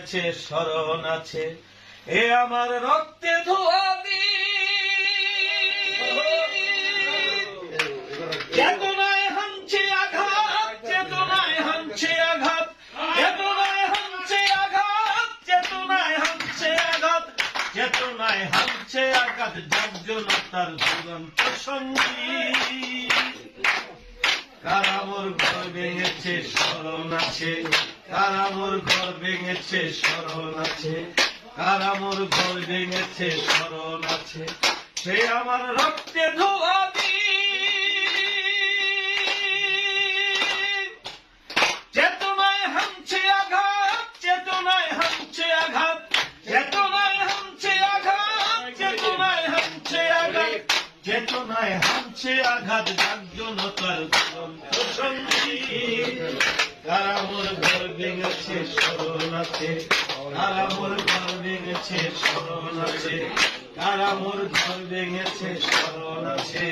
ভেঙেছে স্মরণ আছে, এ আমার রক্তে ধোয়া চেতনায় হানছে আঘাত, চেতনায় হানছে আঘাত, চেতনায় হানছে আঘাত, চেতনায় হানছে আঘাত, চেতনায় হানছে আঘাত, জাগজনতার দুরন্ত সঙ্গী। কারা মোর ঘর ভেঙেছে স্মরণ আছে, কারা মোর ঘর ভেঙেছে স্মরণ আছে, কারা মোর ঘর ভেঙেছে স্মরণ আছে, সে আমার রক্তে ধোয়া চেতনায় হানছে আঘাত, চেতনায় হানছে আঘাত, চেতনায় হানছে আঘাত, চেতনায় হানছে আঘাত, চেতনায় হানছে আঘাত, জাগজনতার দুরন্ত সঙ্গী। কারা মোর ঘর ভেঙেছে স্মরণ আছে, কারা মোর ঘর ভেঙেছে স্মরণ আছে, কারা মোর ঘর ভেঙেছে স্মরণ আছে।